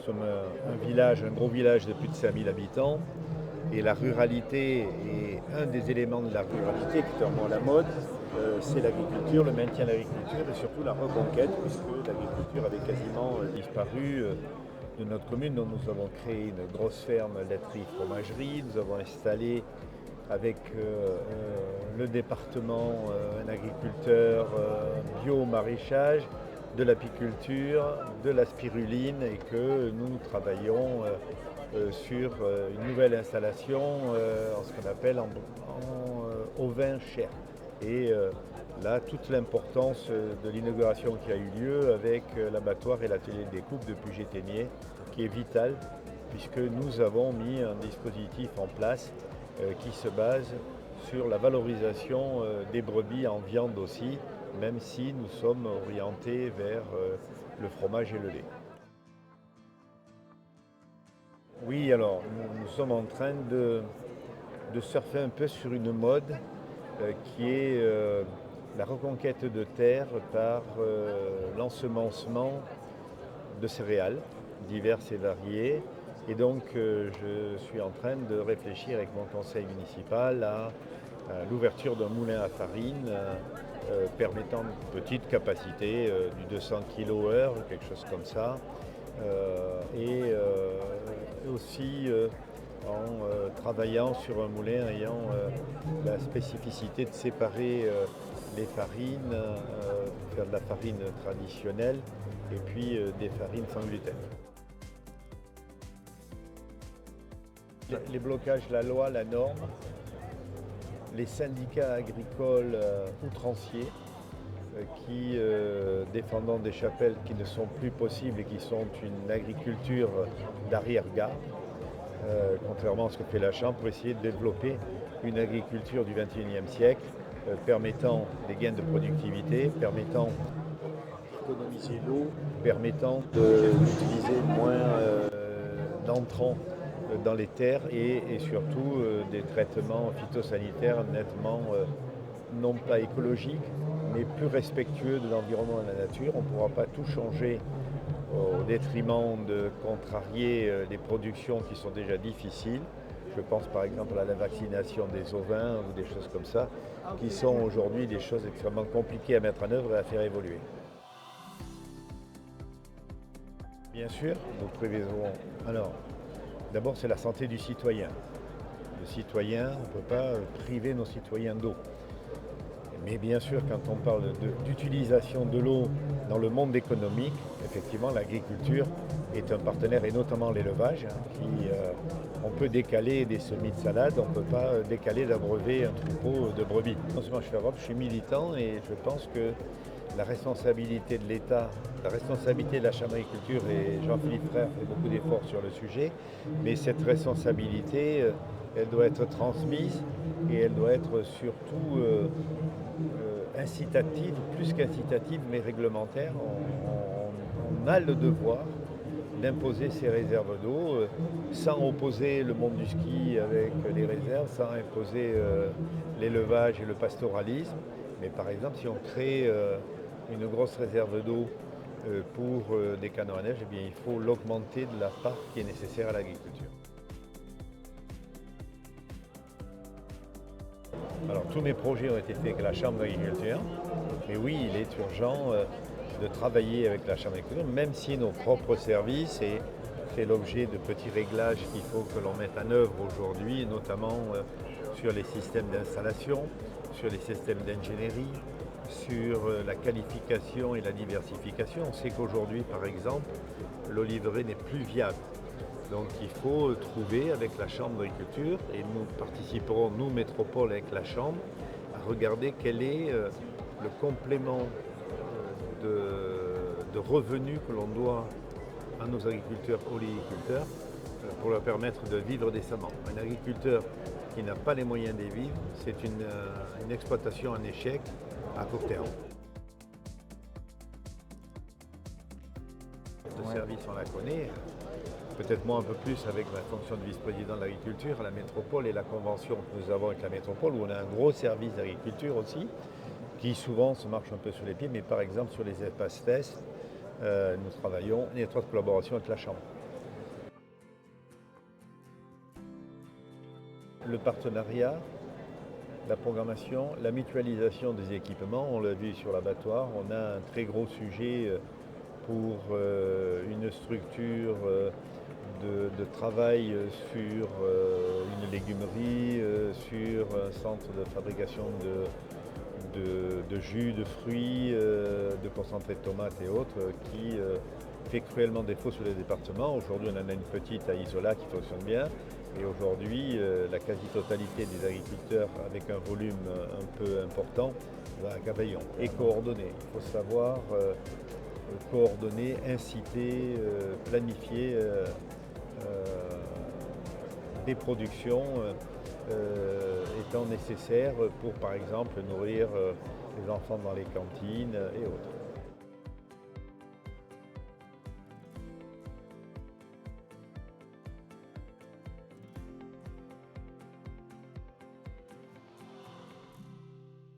Nous sommes un village, un gros village de plus de 5000 habitants. Et la ruralité est un des éléments de la ruralité qui est vraiment à la mode. C'est l'agriculture, le maintien de l'agriculture et surtout la reconquête, puisque l'agriculture avait quasiment disparu de notre commune. Donc nous avons créé une grosse ferme laiterie-fromagerie. Nous avons installé avec le département un agriculteur bio-maraîchage, de l'apiculture, de la spiruline et que nous travaillons sur une nouvelle installation en ce qu'on appelle en ovin chair. Et là, toute l'importance de l'inauguration qui a eu lieu avec l'abattoir et l'atelier de découpe de Puget-Théniers, qui est vital, puisque nous avons mis un dispositif en place qui se base sur la valorisation des brebis en viande aussi, même si nous sommes orientés vers le fromage et le lait. Oui, alors nous sommes en train de surfer un peu sur une mode qui est la reconquête de terre par l'ensemencement de céréales diverses et variées. Et donc je suis en train de réfléchir avec mon conseil municipal à l'ouverture d'un moulin à farine permettant une petite capacité du 200 kg/h, quelque chose comme ça. Et aussi en travaillant sur un moulin ayant la spécificité de séparer les farines, faire de la farine traditionnelle et puis des farines sans gluten. Les blocages, la loi, la norme, les syndicats agricoles outranciers qui, défendant des chapelles qui ne sont plus possibles et qui sont une agriculture d'arrière-garde, contrairement à ce que fait la Chambre, pour essayer de développer une agriculture du XXIe siècle permettant des gains de productivité, permettant d'économiser l'eau, permettant d'utiliser moins d'entrants dans les terres et surtout des traitements phytosanitaires nettement non pas écologiques, mais plus respectueux de l'environnement et de la nature. On ne pourra pas tout changer au détriment de contrarier les productions qui sont déjà difficiles. Je pense par exemple à la vaccination des ovins ou des choses comme ça, qui sont aujourd'hui des choses extrêmement compliquées à mettre en œuvre et à faire évoluer. Bien sûr, nous prévoyons. Alors, d'abord, c'est la santé du citoyen. Le citoyen, on ne peut pas priver nos citoyens d'eau. Mais bien sûr, quand on parle d'utilisation de l'eau dans le monde économique, effectivement, l'agriculture est un partenaire, et notamment l'élevage, on peut décaler des semis de salade, on ne peut pas décaler d'abreuver un troupeau de brebis. Non seulement je suis favorable, je suis militant et je pense que la responsabilité de l'État, la responsabilité de la Chambre d'agriculture, et Jean-Philippe Frère fait beaucoup d'efforts sur le sujet, mais cette responsabilité, elle doit être transmise et elle doit être surtout incitative, plus qu'incitative, mais réglementaire. On a le devoir d'imposer ces réserves d'eau sans opposer le monde du ski avec les réserves, sans imposer l'élevage et le pastoralisme. Mais par exemple, si on crée une grosse réserve d'eau pour des canons à neige, eh bien, il faut l'augmenter de la part qui est nécessaire à l'agriculture. Alors tous mes projets ont été faits avec la Chambre d'agriculture, mais oui, il est urgent de travailler avec la Chambre d'agriculture, même si nos propres services fait l'objet de petits réglages qu'il faut que l'on mette en œuvre aujourd'hui, notamment sur les systèmes d'installation, sur les systèmes d'ingénierie, sur la qualification et la diversification. On sait qu'aujourd'hui, par exemple, l'oliveraie n'est plus viable. Donc il faut trouver avec la Chambre d'agriculture, et nous participerons, nous, métropole, avec la Chambre, à regarder quel est le complément de revenus que l'on doit à nos agriculteurs oléiculteurs pour leur permettre de vivre décemment. Un agriculteur qui n'a pas les moyens de vivre, c'est une exploitation en échec à court terme. Le service, on la connaît. Peut-être moi un peu plus avec ma fonction de vice-président de l'agriculture à la métropole et la convention que nous avons avec la métropole où on a un gros service d'agriculture aussi qui souvent se marche un peu sur les pieds, mais par exemple sur les espaces tests, nous travaillons en étroite collaboration avec la Chambre. le partenariat, la programmation, la mutualisation des équipements. On l'a vu sur l'abattoir, on a un très gros sujet pour une structure de travail sur une légumerie, sur un centre de fabrication de jus, de fruits, de concentré de tomates et autres qui fait cruellement défaut sur les départements. Aujourd'hui, on en a une petite à Isola qui fonctionne bien. Et aujourd'hui, la quasi-totalité des agriculteurs, avec un volume un peu important, va à Cavaillon. Et coordonner. Il faut savoir coordonner, inciter, planifier des productions étant nécessaires pour, par exemple, nourrir les enfants dans les cantines et autres.